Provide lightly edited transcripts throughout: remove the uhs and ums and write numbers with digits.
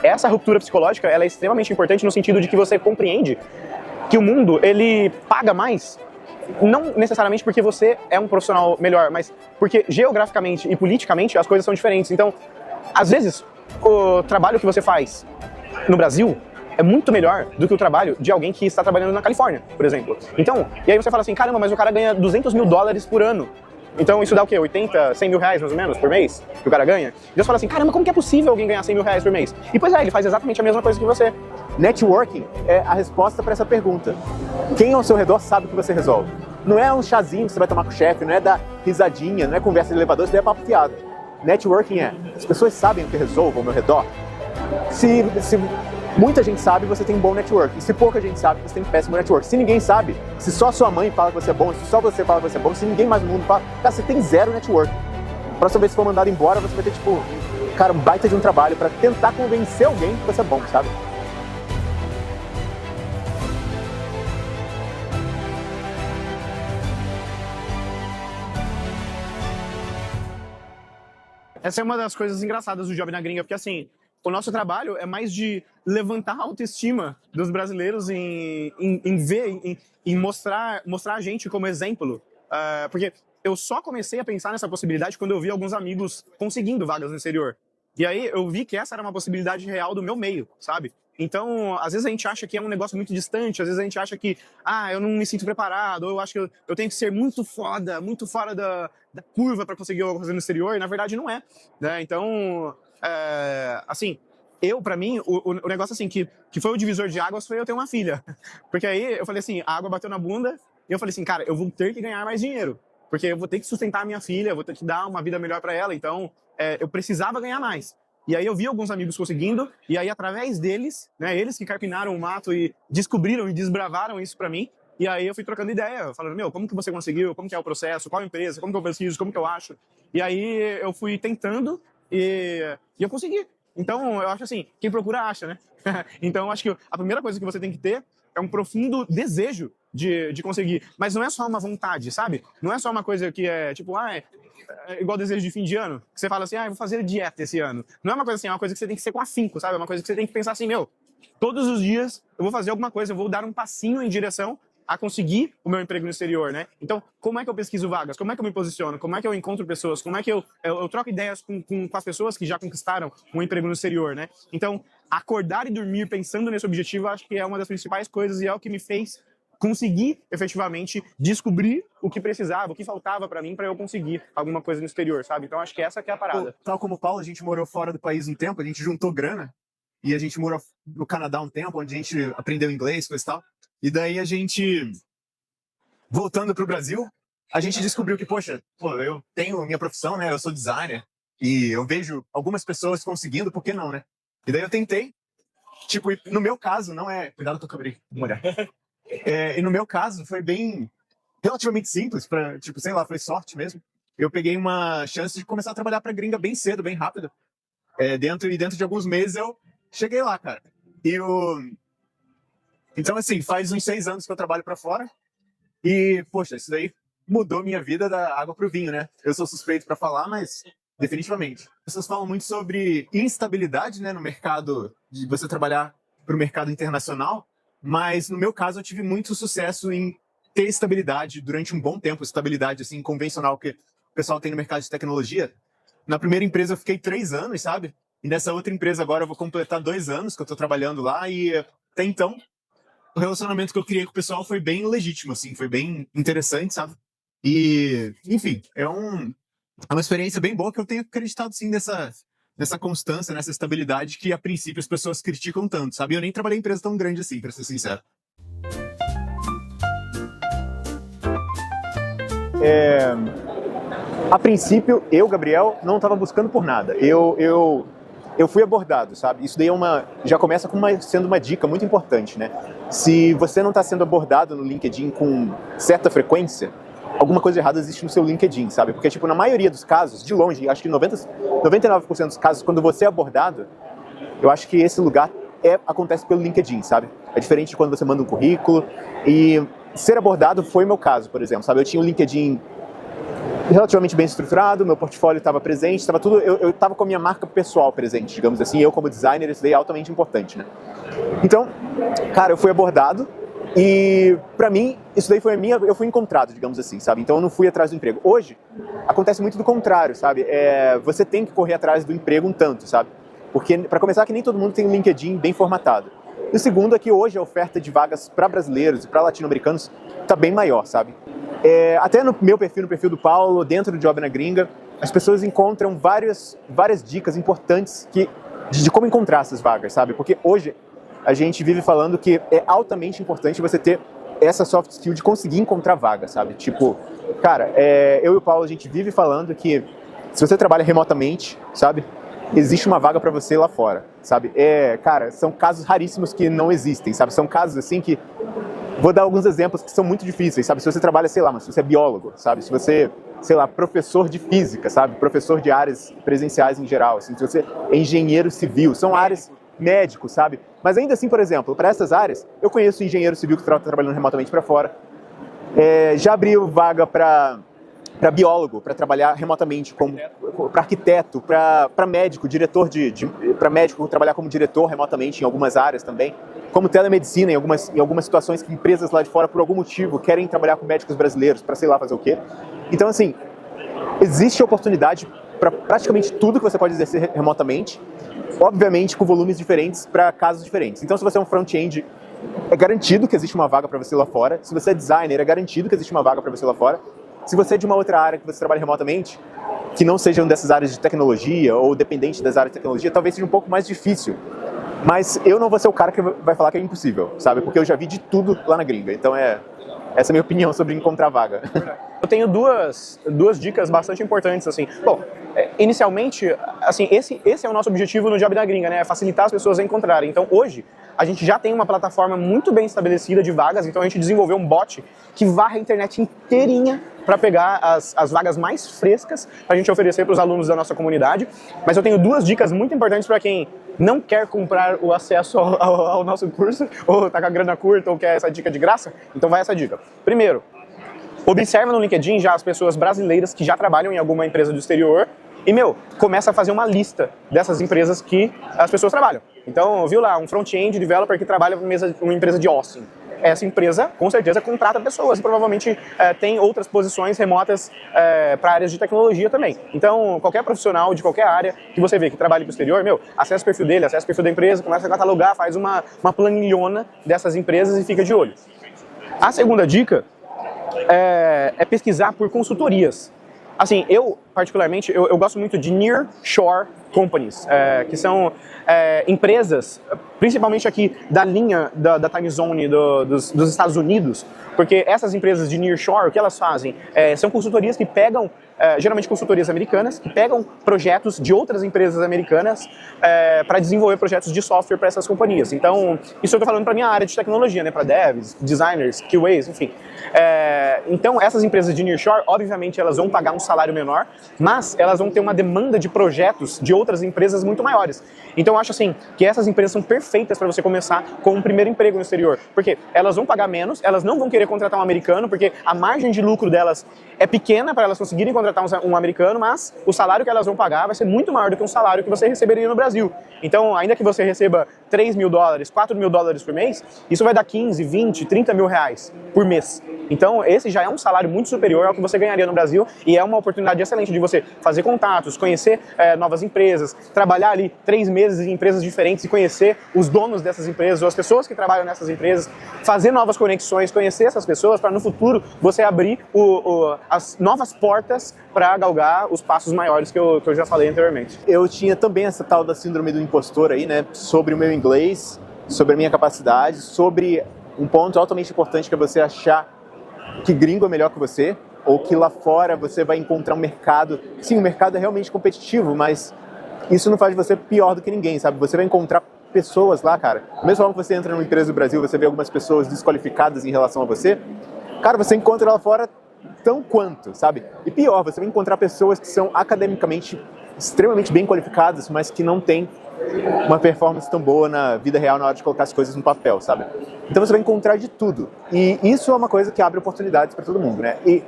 Essa ruptura psicológica, ela é extremamente importante no sentido de que você compreende que o mundo, ele paga mais, não necessariamente porque você é um profissional melhor, mas porque geograficamente e politicamente as coisas são diferentes. Então, às vezes, o trabalho que você faz no Brasil é muito melhor do que o trabalho de alguém que está trabalhando na Califórnia, por exemplo. Então, e aí você fala assim, caramba, mas o cara ganha $200 mil por ano. Então isso dá o quê? 80, 100 mil reais mais ou menos por mês que o cara ganha? E você fala assim, caramba, como que é possível alguém ganhar 100 mil reais por mês? E pois é, ele faz exatamente a mesma coisa que você. Networking é a resposta para essa pergunta. Quem ao seu redor sabe o que você resolve. Não é um chazinho que você vai tomar com o chefe, não é dar risadinha, não é conversa de elevador, isso daí é papo fiado. Networking é, as pessoas sabem o que resolvo ao meu redor. Se muita gente sabe, você tem um bom network. E se pouca gente sabe, você tem um péssimo network. Se ninguém sabe, se só sua mãe fala que você é bom, se só você fala que você é bom, se ninguém mais no mundo fala, cara, você tem zero network. Próxima vez que for mandado embora, você vai ter, tipo, cara, um baita de um trabalho pra tentar convencer alguém que você é bom, sabe? Essa é uma das coisas engraçadas do Job na Gringa, porque assim, o nosso trabalho é mais de levantar a autoestima dos brasileiros em mostrar a gente como exemplo. Porque eu só comecei a pensar nessa possibilidade quando eu vi alguns amigos conseguindo vagas no exterior. E aí eu vi que essa era uma possibilidade real do meu meio, sabe? Então, às vezes a gente acha que é um negócio muito distante, às vezes a gente acha que, eu não me sinto preparado, ou eu acho que eu tenho que ser muito foda, muito fora da curva para conseguir alguma coisa no exterior, e na verdade não é, né? Então, assim, pra mim, o negócio assim, que foi o divisor de águas foi eu ter uma filha. Porque aí eu falei assim, a água bateu na bunda, e eu falei assim, cara, eu vou ter que ganhar mais dinheiro, porque eu vou ter que sustentar a minha filha, eu vou ter que dar uma vida melhor para ela, então eu precisava ganhar mais. E aí eu vi alguns amigos conseguindo, e aí através deles, né, eles que carpinaram o mato e descobriram e desbravaram isso pra mim, e aí eu fui trocando ideia, falando, meu, como que você conseguiu, como que é o processo, qual empresa, como que eu pesquiso, como que eu acho. E aí eu fui tentando e eu consegui. Então eu acho assim, quem procura acha, né? Então eu acho que a primeira coisa que você tem que ter é um profundo desejo de conseguir. Mas não é só uma vontade, sabe? Não é só uma coisa que é tipo, é igual desejo de fim de ano, que você fala assim, eu vou fazer dieta esse ano. Não é uma coisa assim, é uma coisa que você tem que ser com afinco, sabe? É uma coisa que você tem que pensar assim, meu, todos os dias eu vou fazer alguma coisa, eu vou dar um passinho em direção a conseguir o meu emprego no exterior, né? Então, como é que eu pesquiso vagas? Como é que eu me posiciono? Como é que eu encontro pessoas? Como é que eu troco ideias com as pessoas que já conquistaram um emprego no exterior, né? Então, acordar e dormir pensando nesse objetivo, acho que é uma das principais coisas e é o que me fez conseguir efetivamente descobrir o que precisava, o que faltava para mim para eu conseguir alguma coisa no exterior, sabe? Então acho que essa que é a parada. Tal como o Paulo, a gente morou fora do país um tempo, a gente juntou grana e a gente morou no Canadá um tempo, onde a gente aprendeu inglês, coisa e tal. E daí a gente, voltando pro Brasil, a gente descobriu que, poxa, eu tenho minha profissão, né? Eu sou designer e eu vejo algumas pessoas conseguindo, por que não, né? E daí eu tentei, tipo, no meu caso, não é... Cuidado com a câmera aí, vou molhar. E no meu caso, foi bem relativamente simples, tipo, sei lá, foi sorte mesmo. Eu peguei uma chance de começar a trabalhar pra gringa bem cedo, bem rápido. Dentro de alguns meses eu cheguei lá, cara. Então, assim, faz uns 6 anos que eu trabalho pra fora. E, poxa, isso daí mudou minha vida da água pro vinho, né? Eu sou suspeito pra falar, mas definitivamente. As pessoas falam muito sobre instabilidade, né, no mercado, de você trabalhar pro mercado internacional. Mas, no meu caso, eu tive muito sucesso em ter estabilidade durante um bom tempo, estabilidade, assim, convencional que o pessoal tem no mercado de tecnologia. Na primeira empresa eu fiquei 3 anos, sabe? E nessa outra empresa agora eu vou completar 2 anos que eu tô trabalhando lá e até então o relacionamento que eu criei com o pessoal foi bem legítimo, assim, foi bem interessante, sabe? E, enfim, é uma experiência bem boa que eu tenho acreditado, sim, nessa constância, nessa estabilidade que, a princípio, as pessoas criticam tanto, sabe? Eu nem trabalhei em empresa tão grande assim, pra ser sincero. A princípio, eu, Gabriel, não estava buscando por nada. Eu fui abordado, sabe? Isso daí já começa sendo uma dica muito importante, né? Se você não está sendo abordado no LinkedIn com certa frequência, alguma coisa errada existe no seu LinkedIn, sabe? Porque, tipo, na maioria dos casos, de longe, acho que 99% dos casos, quando você é abordado, eu acho que esse lugar acontece pelo LinkedIn, sabe? É diferente de quando você manda um currículo. E ser abordado foi o meu caso, por exemplo, sabe? Eu tinha um LinkedIn relativamente bem estruturado, meu portfólio estava presente, estava tudo, eu estava com a minha marca pessoal presente, digamos assim, eu como designer, isso daí é altamente importante, né? Então, cara, eu fui abordado e pra mim, isso daí foi eu fui encontrado, digamos assim, sabe? Então eu não fui atrás do emprego. Hoje, acontece muito do contrário, sabe? Você tem que correr atrás do emprego um tanto, sabe? Porque, pra começar, que nem todo mundo tem um LinkedIn bem formatado. E o segundo é que hoje a oferta de vagas para brasileiros e para latino-americanos está bem maior, sabe? Até no meu perfil, no perfil do Paulo, dentro do Job na Gringa, as pessoas encontram várias dicas importantes de como encontrar essas vagas, sabe? Porque hoje a gente vive falando que é altamente importante você ter essa soft skill de conseguir encontrar vaga, sabe? Tipo, cara, eu e o Paulo, a gente vive falando que se você trabalha remotamente, sabe? Existe uma vaga para você lá fora, sabe? Cara, são casos raríssimos que não existem, sabe? São casos assim que... Vou dar alguns exemplos que são muito difíceis, sabe? Se você trabalha, sei lá, mas se você é biólogo, sabe? Se você, sei lá, professor de física, sabe? Professor de áreas presenciais em geral, assim. Se você é engenheiro civil, são áreas médicos, sabe? Mas ainda assim, por exemplo, para essas áreas, eu conheço engenheiro civil que está trabalhando remotamente para fora. Já abriu vaga para biólogo, para trabalhar remotamente, para arquiteto, para médico, para médico trabalhar como diretor remotamente em algumas áreas também, como telemedicina em algumas situações que empresas lá de fora, por algum motivo, querem trabalhar com médicos brasileiros para sei lá fazer o quê. Então, assim, existe oportunidade para praticamente tudo que você pode exercer remotamente, obviamente com volumes diferentes para casos diferentes. Então, se você é um front-end, é garantido que existe uma vaga para você lá fora. Se você é designer, é garantido que existe uma vaga para você lá fora. Se você é de uma outra área que você trabalha remotamente, que não sejam dessas áreas de tecnologia ou dependente das áreas de tecnologia, talvez seja um pouco mais difícil. Mas eu não vou ser o cara que vai falar que é impossível, sabe? Porque eu já vi de tudo lá na gringa. Então essa é a minha opinião sobre encontrar vaga. Eu tenho duas dicas bastante importantes, assim. Bom, inicialmente, assim, esse é o nosso objetivo no Job da Gringa, né? É facilitar as pessoas a encontrarem. Então, hoje, a gente já tem uma plataforma muito bem estabelecida de vagas, então a gente desenvolveu um bot que varre a internet inteirinha para pegar as vagas mais frescas para a gente oferecer para os alunos da nossa comunidade. Mas eu tenho duas dicas muito importantes para quem não quer comprar o acesso ao nosso curso, ou tá com a grana curta, ou quer essa dica de graça. Então vai essa dica. Primeiro, observa no LinkedIn já as pessoas brasileiras que já trabalham em alguma empresa do exterior e, começa a fazer uma lista dessas empresas que as pessoas trabalham. Então, viu lá, um front-end developer que trabalha numa empresa de Austin. Essa empresa, com certeza, contrata pessoas e provavelmente tem outras posições remotas para áreas de tecnologia também. Então, qualquer profissional de qualquer área que você vê que trabalha para o exterior, acessa o perfil dele, acessa o perfil da empresa, começa a catalogar, faz uma planilhona dessas empresas e fica de olho. A segunda dica é pesquisar por consultorias. Assim, eu, particularmente, eu gosto muito de nearshore companies, que são empresas, principalmente aqui da linha da time zone dos Estados Unidos, porque essas empresas de nearshore, o que elas fazem? São consultorias que pegam, geralmente consultorias americanas, que pegam projetos de outras empresas americanas para desenvolver projetos de software para essas companhias. Então, isso eu estou falando para a minha área de tecnologia, né, para devs, designers, QAs, enfim. Então, essas empresas de nearshore, obviamente, elas vão pagar um salário menor, mas elas vão ter uma demanda de projetos de outras empresas muito maiores. Então, eu acho assim, que essas empresas são perfeitas para você começar com um primeiro emprego no exterior, porque elas vão pagar menos, elas não vão querer contratar um americano, porque a margem de lucro delas é pequena para elas conseguirem contratar um americano, mas o salário que elas vão pagar vai ser muito maior do que um salário que você receberia no Brasil. Então, ainda que você receba $3 mil, $4 mil por mês, isso vai dar 15, 20, 30 mil reais por mês. Então, esse já é um salário muito superior ao que você ganharia no Brasil e é uma oportunidade excelente de você fazer contatos, conhecer novas empresas, trabalhar ali 3 meses em empresas diferentes e conhecer os donos dessas empresas ou as pessoas que trabalham nessas empresas, fazer novas conexões, conhecer essas pessoas para no futuro você abrir as novas portas para galgar os passos maiores que eu já falei anteriormente. Eu tinha também essa tal da síndrome do impostor aí, né, sobre o meu inglês, sobre a minha capacidade, sobre um ponto altamente importante que é você achar que gringo é melhor que você, ou que lá fora você vai encontrar um mercado. Sim, o mercado é realmente competitivo, mas isso não faz de você pior do que ninguém, sabe? Você vai encontrar pessoas lá, cara. Mesmo forma que você entra numa empresa do Brasil, você vê algumas pessoas desqualificadas em relação a você, cara, você encontra lá fora tão quanto, sabe? E pior, você vai encontrar pessoas que são academicamente extremamente bem qualificadas, mas que não têm uma performance tão boa na vida real na hora de colocar as coisas no papel, sabe? Então você vai encontrar de tudo. E isso é uma coisa que abre oportunidades para todo mundo, né? E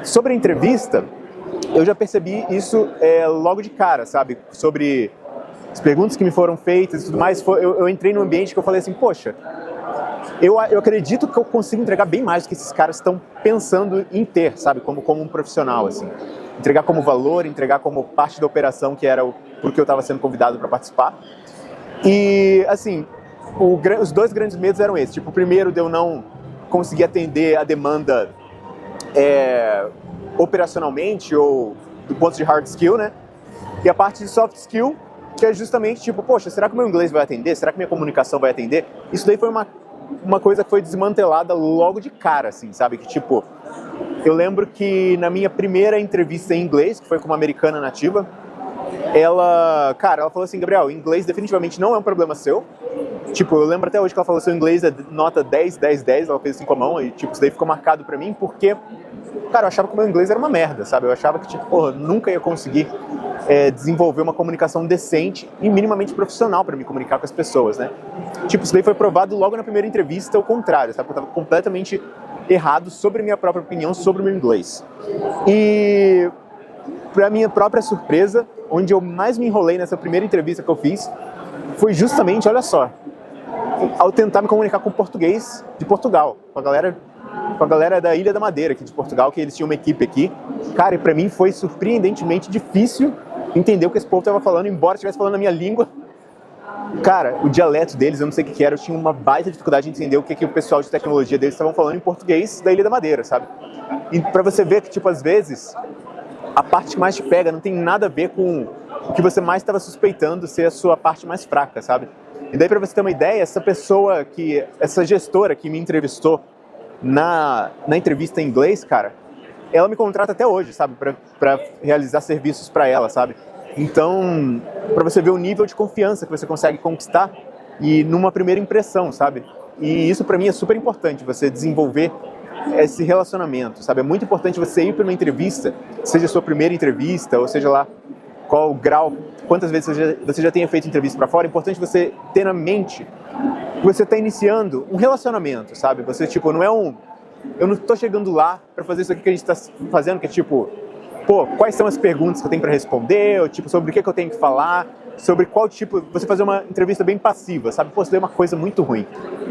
sobre a entrevista, eu já percebi isso logo de cara, sabe? Sobre as perguntas que me foram feitas e tudo mais. Eu entrei num ambiente que eu falei assim, poxa, eu acredito que eu consigo entregar bem mais do que esses caras estão pensando em ter, sabe? Como um profissional, assim. Entregar como valor, entregar como parte da operação, que era por que eu estava sendo convidado para participar. E, assim, os dois grandes medos eram esses. Tipo, o primeiro de eu não conseguir atender a demanda operacionalmente ou do ponto de hard skill, né? E a parte de soft skill, que é justamente tipo, poxa, será que o meu inglês vai atender? Será que minha comunicação vai atender? Isso daí foi uma coisa que foi desmantelada logo de cara, assim, sabe? Que tipo, eu lembro que na minha primeira entrevista em inglês, que foi com uma americana nativa, ela falou assim, Gabriel, inglês definitivamente não é um problema seu. Tipo, eu lembro até hoje que ela falou, seu inglês é nota 10, 10, 10, ela fez assim com a mão, e tipo, isso daí ficou marcado pra mim, porque, cara, eu achava que o meu inglês era uma merda, sabe? Eu achava que, tipo, porra, nunca ia conseguir desenvolver uma comunicação decente e minimamente profissional pra me comunicar com as pessoas, né? Tipo, isso daí foi provado logo na primeira entrevista, ao contrário, sabe? Eu tava completamente errado sobre a minha própria opinião sobre o meu inglês. E, pra minha própria surpresa, onde eu mais me enrolei nessa primeira entrevista que eu fiz, foi justamente, olha só, ao tentar me comunicar com o português de Portugal, com a galera da Ilha da Madeira aqui de Portugal, que eles tinham uma equipe aqui. Cara, e pra mim foi surpreendentemente difícil entender o que esse povo estava falando, embora estivesse falando a minha língua. Cara, o dialeto deles, eu não sei o que era, eu tinha uma baita dificuldade de entender o que o pessoal de tecnologia deles estavam falando em português da Ilha da Madeira, sabe? E pra você ver que, tipo, às vezes, a parte que mais te pega não tem nada a ver com o que você mais estava suspeitando ser a sua parte mais fraca, sabe? E daí, pra você ter uma ideia, essa gestora que me entrevistou na entrevista em inglês, cara, ela me contrata até hoje, sabe? Pra realizar serviços pra ela, sabe? Então, pra você ver o nível de confiança que você consegue conquistar e numa primeira impressão, sabe? E isso pra mim é super importante, você desenvolver esse relacionamento, sabe? É muito importante você ir pra uma entrevista, seja a sua primeira entrevista, ou seja lá qual grau, quantas vezes você já tenha feito entrevista pra fora, é importante você ter na mente que você tá iniciando um relacionamento, sabe? Você, tipo, eu não tô chegando lá pra fazer isso aqui que a gente tá fazendo, que é tipo, pô, quais são as perguntas que eu tenho pra responder, ou tipo, sobre o que eu tenho que falar, sobre qual tipo, você fazer uma entrevista bem passiva, sabe? Pô, isso daí é uma coisa muito ruim.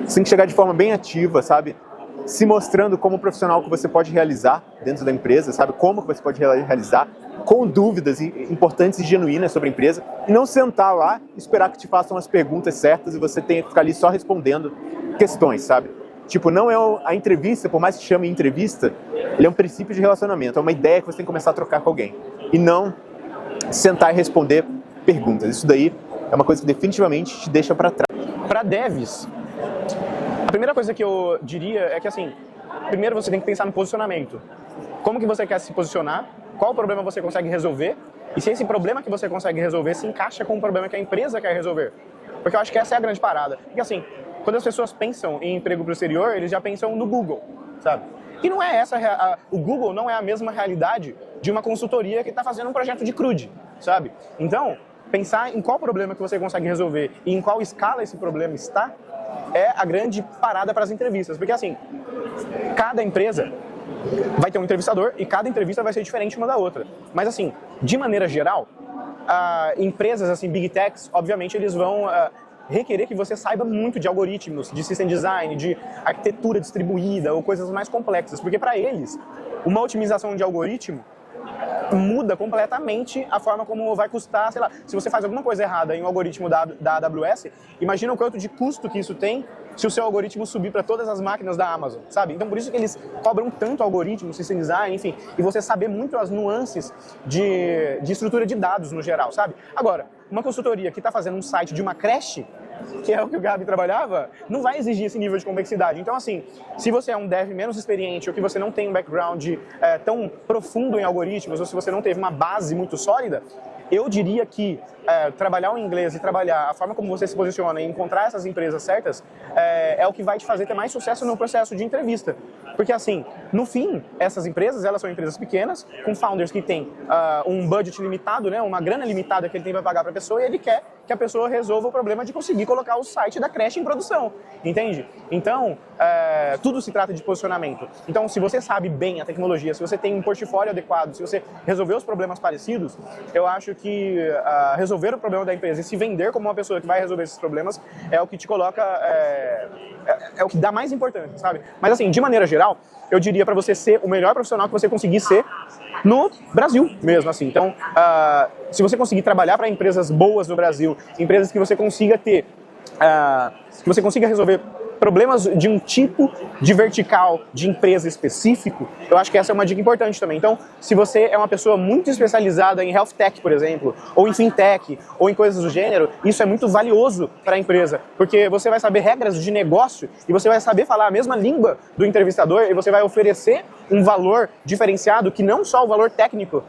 Você tem que chegar de forma bem ativa, sabe? Se mostrando como profissional que você pode realizar dentro da empresa, sabe? Como que você pode realizar, com dúvidas importantes e genuínas sobre a empresa, e não sentar lá e esperar que te façam as perguntas certas e você tenha que ficar ali só respondendo questões, sabe? Tipo, não é a entrevista, por mais que chame entrevista, ele é um princípio de relacionamento, é uma ideia que você tem que começar a trocar com alguém, e não sentar e responder perguntas. Isso daí é uma coisa que definitivamente te deixa para trás. Para devs, a primeira coisa que eu diria é que, assim, primeiro você tem que pensar no posicionamento. Como que você quer se posicionar? Qual problema você consegue resolver? E se esse problema que você consegue resolver se encaixa com o problema que a empresa quer resolver? Porque eu acho que essa é a grande parada. Porque, assim, quando as pessoas pensam em emprego pro exterior, eles já pensam no Google, sabe? E não é o Google não é a mesma realidade de uma consultoria que está fazendo um projeto de CRUD, sabe? Então, pensar em qual problema que você consegue resolver e em qual escala esse problema está é a grande parada para as entrevistas. Porque, assim, cada empresa vai ter um entrevistador e cada entrevista vai ser diferente uma da outra. Mas, assim, de maneira geral, empresas, assim, big techs, obviamente, eles vão requerer que você saiba muito de algoritmos, de system design, de arquitetura distribuída ou coisas mais complexas. Porque, para eles, uma otimização de algoritmo muda completamente a forma como vai custar, sei lá, se você faz alguma coisa errada em um algoritmo da AWS, imagina o quanto de custo que isso tem se o seu algoritmo subir para todas as máquinas da Amazon, sabe? Então por isso que eles cobram tanto algoritmo, system design, enfim, e você saber muito as nuances de estrutura de dados no geral, sabe? Agora, uma consultoria que está fazendo um site de uma creche, que é o que o Gabi trabalhava, não vai exigir esse nível de complexidade. Então, assim, se você é um dev menos experiente ou que você não tem um background tão profundo em algoritmos ou se você não teve uma base muito sólida, eu diria que trabalhar o inglês e trabalhar a forma como você se posiciona e encontrar essas empresas certas é o que vai te fazer ter mais sucesso no processo de entrevista. Porque, assim, no fim, essas empresas, elas são empresas pequenas, com founders que têm um budget limitado, né, uma grana limitada que ele tem para pagar para a pessoa, e ele quer que a pessoa resolva o problema de conseguir colocar o site da creche em produção, entende? Então, tudo se trata de posicionamento. Então, se você sabe bem a tecnologia, se você tem um portfólio adequado, se você resolver os problemas parecidos, eu acho que resolver o problema da empresa e se vender como uma pessoa que vai resolver esses problemas é o que te coloca, é o que dá mais importância, sabe? Mas assim, de maneira geral, eu diria para você ser o melhor profissional que você conseguir ser no Brasil mesmo, assim. Então, se você conseguir trabalhar para empresas boas no Brasil, empresas que você consiga ter, que você consiga resolver problemas de um tipo de vertical de empresa específico, eu acho que essa é uma dica importante também. Então, se você é uma pessoa muito especializada em health tech, por exemplo, ou em fintech, ou em coisas do gênero, isso é muito valioso para a empresa, porque você vai saber regras de negócio e você vai saber falar a mesma língua do entrevistador e você vai oferecer um valor diferenciado que não só o valor técnico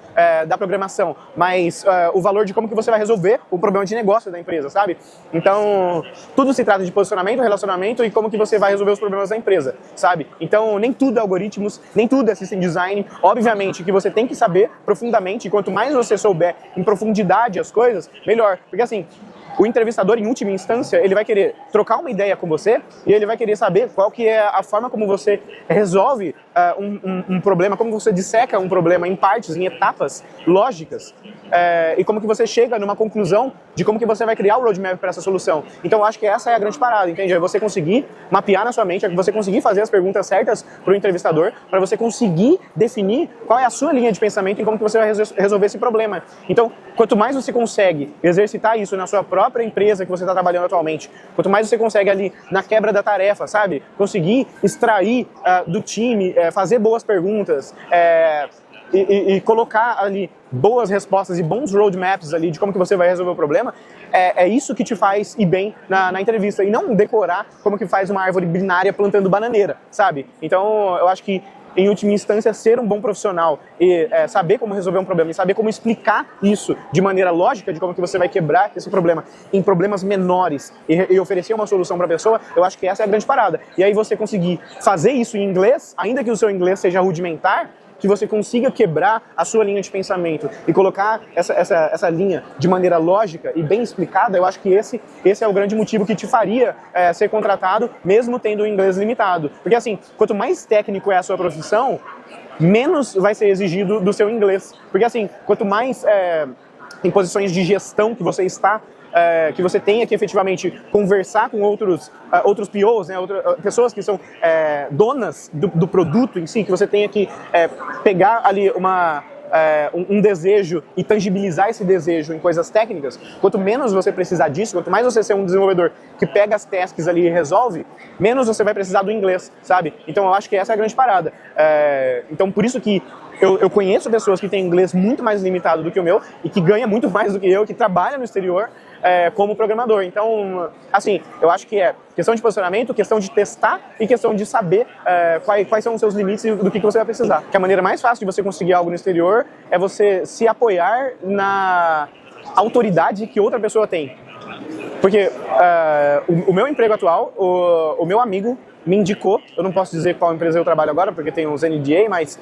da programação, mas o valor de como que você vai resolver o problema de negócio da empresa, sabe? Então, tudo se trata de posicionamento, relacionamento e como que você vai resolver os problemas da empresa, sabe? Então, nem tudo é algoritmos, nem tudo é system design. Obviamente que você tem que saber profundamente, e quanto mais você souber em profundidade as coisas, melhor. Porque assim, o entrevistador, em última instância, ele vai querer trocar uma ideia com você e ele vai querer saber qual que é a forma como você resolve um problema, como você disseca um problema em partes, em etapas lógicas, e como que você chega numa conclusão de como que você vai criar o roadmap para essa solução. Então, eu acho que essa é a grande parada, entende? É você conseguir mapear na sua mente, é você conseguir fazer as perguntas certas para o entrevistador, para você conseguir definir qual é a sua linha de pensamento e como que você vai resolver esse problema. Então, quanto mais você consegue exercitar isso na sua própria empresa que você está trabalhando atualmente, quanto mais você consegue ali na quebra da tarefa, sabe? Conseguir extrair do time, fazer boas perguntas, e colocar ali boas respostas e bons roadmaps ali de como que você vai resolver o problema, é isso que te faz ir bem na entrevista, e não decorar como que faz uma árvore binária plantando bananeira, sabe? Então, eu acho que, em última instância, ser um bom profissional e saber como resolver um problema e saber como explicar isso de maneira lógica, de como que você vai quebrar esse problema em problemas menores e oferecer uma solução para a pessoa, eu acho que essa é a grande parada. E aí você conseguir fazer isso em inglês, ainda que o seu inglês seja rudimentar, que você consiga quebrar a sua linha de pensamento e colocar essa linha de maneira lógica e bem explicada, eu acho que esse é o grande motivo que te faria ser contratado, mesmo tendo o inglês limitado. Porque assim, quanto mais técnico é a sua profissão, menos vai ser exigido do seu inglês. Porque assim, quanto mais em posições de gestão que você está, que você tenha que efetivamente conversar com outros POs, né, pessoas que são donas do produto em si, que você tenha que pegar ali um desejo e tangibilizar esse desejo em coisas técnicas. Quanto menos você precisar disso, quanto mais você ser um desenvolvedor que pega as tasks ali e resolve, menos você vai precisar do inglês, sabe? Então eu acho que essa é a grande parada. Então por isso que eu conheço pessoas que têm inglês muito mais limitado do que o meu e que ganham muito mais do que eu, que trabalham no exterior como programador. Então, assim, eu acho que é questão de posicionamento, questão de testar e questão de saber quais são os seus limites e do que você vai precisar. Que a maneira mais fácil de você conseguir algo no exterior é você se apoiar na autoridade que outra pessoa tem. Porque o meu emprego atual, o meu amigo me indicou, eu não posso dizer qual empresa eu trabalho agora, porque tem uns NDA, mas,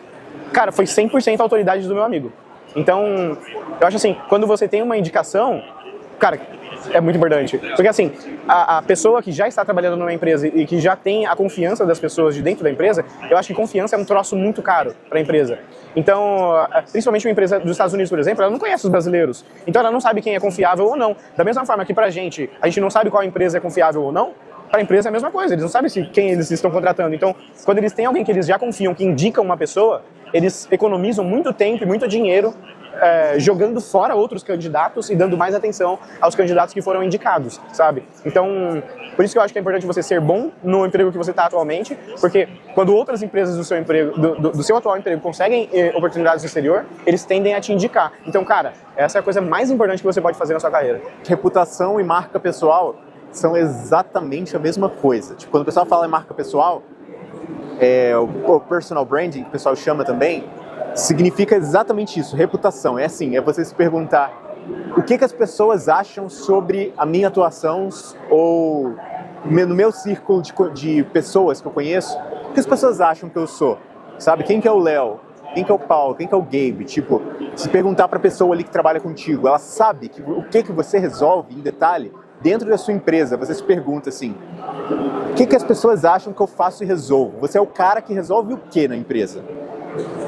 cara, foi 100% a autoridade do meu amigo. Então, eu acho assim, quando você tem uma indicação, cara, é muito importante. Porque assim, a pessoa que já está trabalhando numa empresa e que já tem a confiança das pessoas de dentro da empresa, eu acho que confiança é um troço muito caro para a empresa. Então, principalmente uma empresa dos Estados Unidos, por exemplo, ela não conhece os brasileiros. Então ela não sabe quem é confiável ou não. Da mesma forma que pra gente, a gente não sabe qual empresa é confiável ou não, para a empresa é a mesma coisa. Eles não sabem quem eles estão contratando. Então, quando eles têm alguém que eles já confiam, que indica uma pessoa, eles economizam muito tempo e muito dinheiro jogando fora outros candidatos e dando mais atenção aos candidatos que foram indicados, sabe? Então, por isso que eu acho que é importante você ser bom no emprego que você está atualmente, porque quando outras empresas do seu emprego, do seu atual emprego, conseguem oportunidades no exterior, eles tendem a te indicar. Então, cara, essa é a coisa mais importante que você pode fazer na sua carreira. Reputação e marca pessoal são exatamente a mesma coisa. Tipo, quando o pessoal fala em marca pessoal, o personal branding, que o pessoal chama também, significa exatamente isso, reputação. É assim, é você se perguntar o que as pessoas acham sobre a minha atuação ou no meu círculo de pessoas que eu conheço, o que as pessoas acham que eu sou, sabe? Quem que é o Léo? Quem que é o Paulo? Quem que é o Gabe? Tipo, se perguntar pra pessoa ali que trabalha contigo, ela sabe o que você resolve em detalhe dentro da sua empresa. Você se pergunta assim, o que as pessoas acham que eu faço e resolvo? Você é o cara que resolve o que na empresa?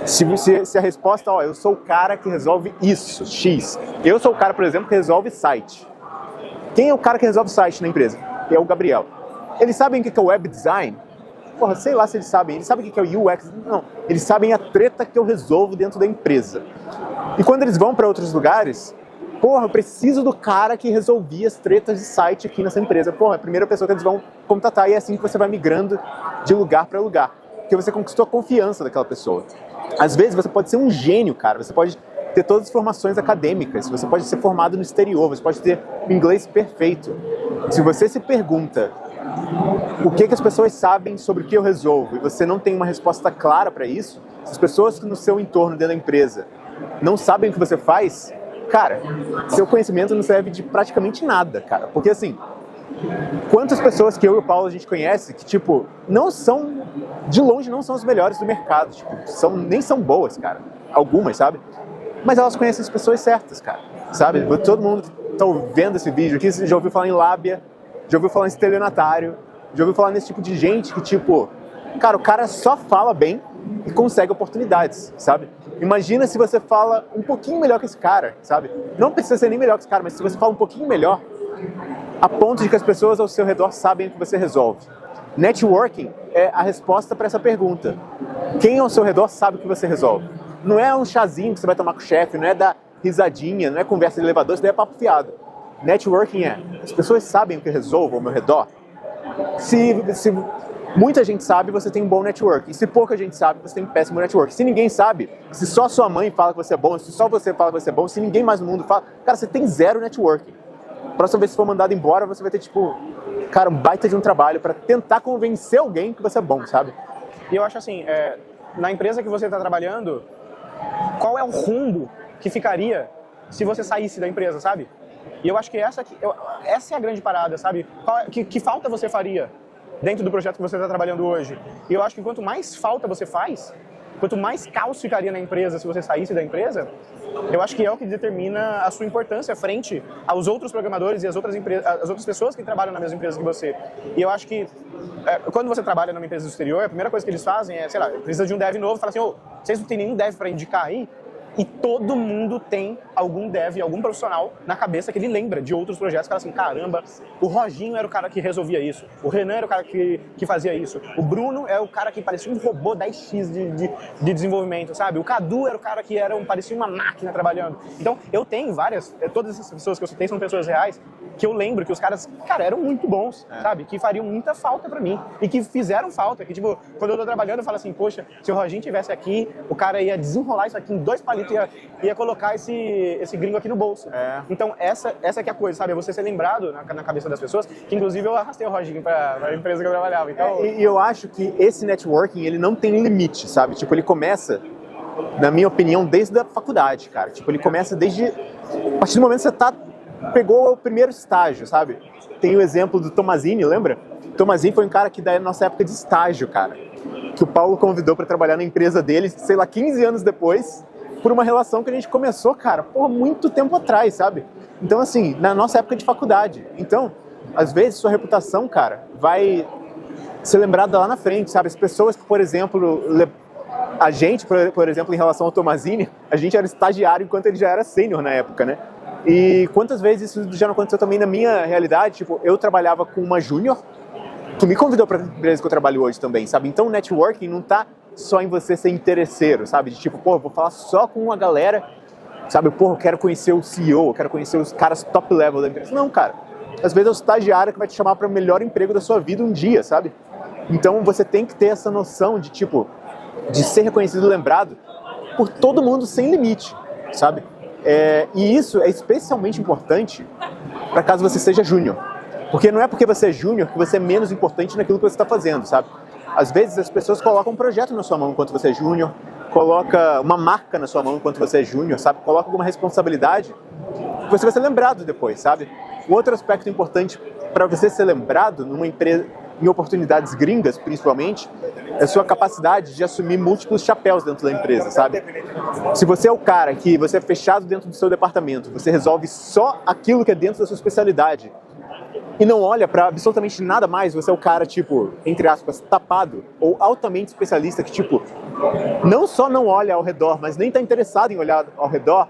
Se a resposta, ó, eu sou o cara que resolve isso, X. Eu sou o cara, por exemplo, que resolve site. Quem é o cara que resolve site na empresa? É o Gabriel. Eles sabem o que é web design? Porra, sei lá se eles sabem. Eles sabem o que é o UX? Não. Eles sabem a treta que eu resolvo dentro da empresa. E quando eles vão para outros lugares, porra, eu preciso do cara que resolvia as tretas de site aqui nessa empresa. Porra, é a primeira pessoa que eles vão contatar, e é assim que você vai migrando de lugar para lugar. Porque você conquistou a confiança daquela pessoa. Às vezes você pode ser um gênio, cara. Você pode ter todas as formações acadêmicas. Você pode ser formado no exterior. Você pode ter um inglês perfeito. Se você se pergunta o que as pessoas sabem sobre o que eu resolvo e você não tem uma resposta clara para isso, se as pessoas no seu entorno dentro da empresa não sabem o que você faz, cara, seu conhecimento não serve de praticamente nada, cara. Porque assim, quantas pessoas que eu e o Paulo a gente conhece que, tipo, não são, de longe não são os melhores do mercado, tipo, nem são boas, cara. Algumas, sabe? Mas elas conhecem as pessoas certas, cara, sabe? Todo mundo tá vendo esse vídeo aqui, já ouviu falar em lábia, já ouviu falar em estelionatário, já ouviu falar nesse tipo de gente que, tipo, cara, o cara só fala bem e consegue oportunidades, sabe? Imagina se você fala um pouquinho melhor que esse cara, sabe? Não precisa ser nem melhor que esse cara, mas se você fala um pouquinho melhor, a ponto de que as pessoas ao seu redor sabem o que você resolve. Networking é a resposta para essa pergunta. Quem ao seu redor sabe o que você resolve? Não é um chazinho que você vai tomar com o chefe, não é dar risadinha, não é conversa de elevador, isso daí é papo fiado. Networking é, as pessoas sabem o que eu resolvo ao meu redor. Se muita gente sabe, você tem um bom network. E se pouca gente sabe, você tem um péssimo network. Se ninguém sabe, se só sua mãe fala que você é bom, se só você fala que você é bom, se ninguém mais no mundo fala, cara, você tem zero networking. Próxima vez que for mandado embora, você vai ter, tipo, cara, um baita de um trabalho para tentar convencer alguém que você é bom, sabe? E eu acho assim, na empresa que você está trabalhando, qual é o rumo que ficaria se você saísse da empresa, sabe? E eu acho que essa é a grande parada, sabe? Que falta você faria dentro do projeto que você está trabalhando hoje? E eu acho que quanto mais falta você faz, quanto mais caos ficaria na empresa se você saísse da empresa, eu acho que é o que determina a sua importância frente aos outros programadores e as outras pessoas que trabalham na mesma empresa que você. E eu acho que quando você trabalha numa empresa do exterior, a primeira coisa que eles fazem é, sei lá, precisa de um dev novo, fala assim, vocês não tem nenhum dev para indicar aí? E todo mundo tem algum dev, algum profissional na cabeça que ele lembra de outros projetos. Fala assim, caramba, o Roginho era o cara que resolvia isso. O Renan era o cara que fazia isso. O Bruno é o cara que parecia um robô 10x de desenvolvimento, sabe? O Cadu era o cara que parecia uma máquina trabalhando. Então, eu tenho todas essas pessoas que eu citei são pessoas reais, que eu lembro que os caras, cara, eram muito bons, sabe? Que fariam muita falta pra mim. E que fizeram falta. Que, tipo, quando eu tô trabalhando, eu falo assim, poxa, se o Roginho tivesse aqui, o cara ia desenrolar isso aqui em 2 palitos, ia colocar esse gringo aqui no bolso. Então, essa que é a coisa, sabe? É você ser lembrado na cabeça das pessoas, que inclusive eu arrastei o Roginho pra empresa que eu trabalhava. Então... E eu acho que esse networking, ele não tem limite, sabe? Tipo, ele começa, na minha opinião, desde a faculdade, cara. Tipo, ele começa desde... A partir do momento que você pegou o primeiro estágio, sabe? Tem o exemplo do Tomazini, lembra? Tomazini foi um cara que da nossa época de estágio, cara. Que o Paulo convidou pra trabalhar na empresa dele, sei lá, 15 anos depois, por uma relação que a gente começou, cara, por muito tempo atrás, sabe? Então, assim, na nossa época de faculdade. Então, às vezes, sua reputação, cara, vai ser lembrada lá na frente, sabe? As pessoas que, por exemplo, a gente, por exemplo, em relação ao Tomazini, a gente era estagiário enquanto ele já era sênior na época, né? E quantas vezes isso já não aconteceu também na minha realidade? Tipo, eu trabalhava com uma júnior que me convidou para a empresa que eu trabalho hoje também, sabe? Então, o networking não tá só em você ser interesseiro, sabe? De tipo, pô, vou falar só com uma galera, sabe? Pô, eu quero conhecer o CEO, eu quero conhecer os caras top level da empresa. Não, cara. Às vezes é o estagiário que vai te chamar para o melhor emprego da sua vida um dia, sabe? Então, você tem que ter essa noção de, tipo, de ser reconhecido e lembrado por todo mundo sem limite, sabe? E isso é especialmente importante para caso você seja júnior. Porque não é porque você é júnior que você é menos importante naquilo que você está fazendo, sabe? Às vezes as pessoas colocam um projeto na sua mão enquanto você é júnior, coloca uma marca na sua mão enquanto você é júnior, sabe? Coloca alguma responsabilidade que você vai ser lembrado depois, sabe? Um outro aspecto importante para você ser lembrado numa empresa, em oportunidades gringas, principalmente, é a sua capacidade de assumir múltiplos chapéus dentro da empresa, sabe? Se você é o cara que você é fechado dentro do seu departamento, você resolve só aquilo que é dentro da sua especialidade e não olha para absolutamente nada mais, você é o cara, tipo, entre aspas, tapado ou altamente especialista que, tipo, não só não olha ao redor, mas nem está interessado em olhar ao redor,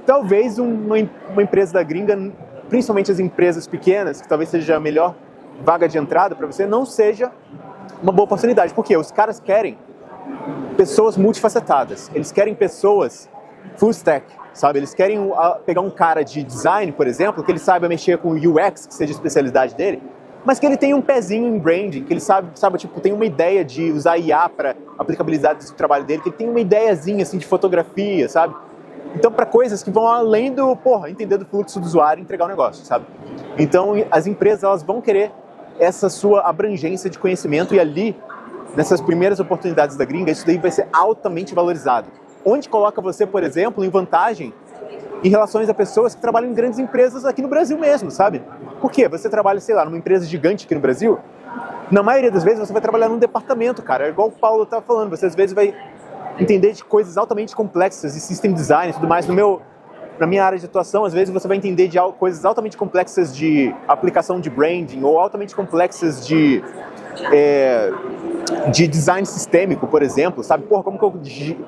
talvez uma empresa da gringa, principalmente as empresas pequenas, que talvez seja a melhor vaga de entrada para você, não seja uma boa oportunidade. Porque os caras querem pessoas multifacetadas, eles querem pessoas full stack, sabe? Eles querem pegar um cara de design, por exemplo, que ele saiba mexer com UX, que seja a especialidade dele, mas que ele tenha um pezinho em branding, que ele sabe tipo, tem uma ideia de usar IA para aplicabilidade do trabalho dele, que ele tem uma ideiazinha assim de fotografia, sabe? Então, para coisas que vão além do, entender do fluxo do usuário e entregar o negócio, sabe? Então, as empresas, elas vão querer essa sua abrangência de conhecimento e ali, nessas primeiras oportunidades da gringa, isso daí vai ser altamente valorizado. Onde coloca você, por exemplo, em vantagem em relações a pessoas que trabalham em grandes empresas aqui no Brasil mesmo, sabe? Por quê? Você trabalha, sei lá, numa empresa gigante aqui no Brasil, na maioria das vezes você vai trabalhar num departamento, cara. É igual o Paulo estava falando, você às vezes vai entender de coisas altamente complexas de system design e tudo mais. Na minha área de atuação, às vezes você vai entender de coisas altamente complexas de aplicação de branding ou altamente complexas de design sistêmico, por exemplo, sabe? Como que eu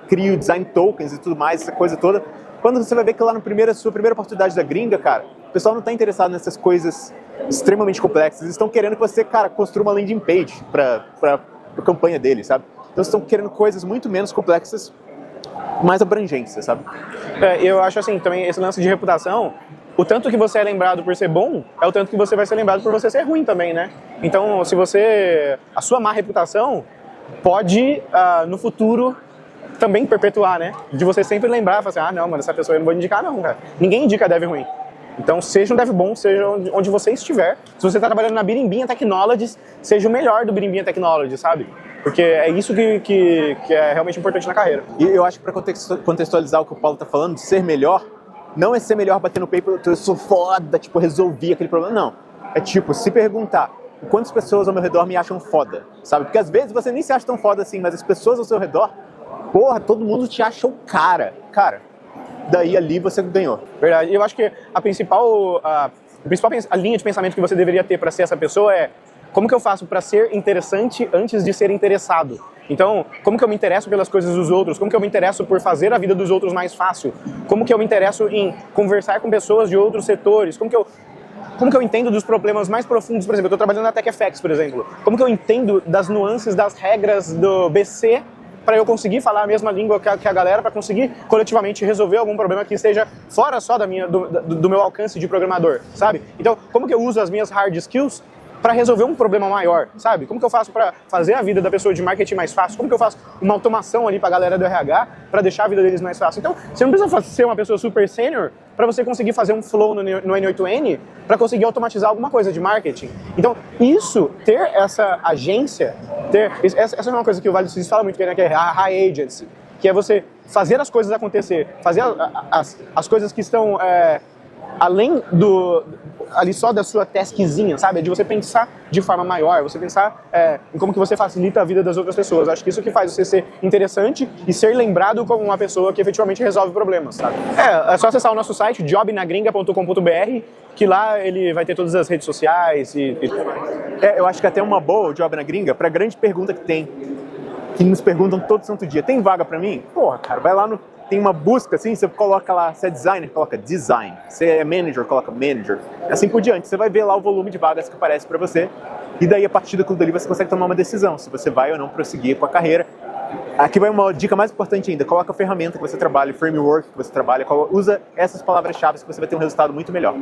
crio design tokens e tudo mais, essa coisa toda. Quando você vai ver que lá na sua primeira oportunidade da gringa, cara, o pessoal não está interessado nessas coisas extremamente complexas. Eles estão querendo que você, cara, construa uma landing page para a campanha deles, sabe? Então, estão querendo coisas muito menos complexas, mais abrangência, sabe? Eu acho assim, também esse lance de reputação, o tanto que você é lembrado por ser bom, é o tanto que você vai ser lembrado por você ser ruim também, né? Então, a sua má reputação pode, no futuro, também perpetuar, né? De você sempre lembrar, falar assim, não, mano, essa pessoa eu não vou indicar não, cara. Ninguém indica dev ruim. Então, seja um dev bom, seja onde você estiver. Se você está trabalhando na Birimbinha Technologies, seja o melhor do Birimbinha Technologies, sabe? Porque é isso que é realmente importante na carreira. E eu acho que para contextualizar o que o Paulo está falando, de ser melhor, não é ser melhor bater no peito, eu sou foda, tipo, resolvi aquele problema, não. É tipo, se perguntar quantas pessoas ao meu redor me acham foda, sabe? Porque às vezes você nem se acha tão foda assim, mas as pessoas ao seu redor, todo mundo te acha o cara. Cara, daí ali você ganhou. Verdade. Eu acho que a principal linha de pensamento que você deveria ter para ser essa pessoa é: como que eu faço para ser interessante antes de ser interessado? Então, como que eu me interesso pelas coisas dos outros? Como que eu me interesso por fazer a vida dos outros mais fácil? Como que eu me interesso em conversar com pessoas de outros setores? Como que eu entendo dos problemas mais profundos? Por exemplo, eu estou trabalhando na TechFX, por exemplo. Como que eu entendo das nuances das regras do BC para eu conseguir falar a mesma língua que a galera, para conseguir coletivamente resolver algum problema que esteja fora só do meu alcance de programador, sabe? Então, como que eu uso as minhas hard skills para resolver um problema maior, sabe? Como que eu faço para fazer a vida da pessoa de marketing mais fácil? Como que eu faço uma automação ali para a galera do RH para deixar a vida deles mais fácil? Então, você não precisa ser uma pessoa super sênior para você conseguir fazer um flow no N8N para conseguir automatizar alguma coisa de marketing. Então, ter essa agência, essa é uma coisa que o Vale do Silício fala muito bem, né? Que é a high agency, que é você fazer as coisas acontecer, fazer as coisas que estão além ali só da sua taskzinha, sabe? É de você pensar de forma maior, você pensar em como que você facilita a vida das outras pessoas. Acho que isso que faz você ser interessante e ser lembrado como uma pessoa que efetivamente resolve problemas, sabe? É só acessar o nosso site, jobnagringa.com.br, que lá ele vai ter todas as redes sociais eu acho que até uma boa o Job na Gringa, pra grande pergunta que nos perguntam todo santo dia, tem vaga pra mim? Porra, cara, vai lá tem uma busca assim, você coloca lá, se é designer, coloca design, se é manager, coloca manager, assim por diante. Você vai ver lá o volume de vagas que aparece para você e daí a partir daquilo dali você consegue tomar uma decisão, se você vai ou não prosseguir com a carreira. Aqui vai uma dica mais importante ainda, coloca a ferramenta que você trabalha, o framework que você trabalha, usa essas palavras-chave que você vai ter um resultado muito melhor.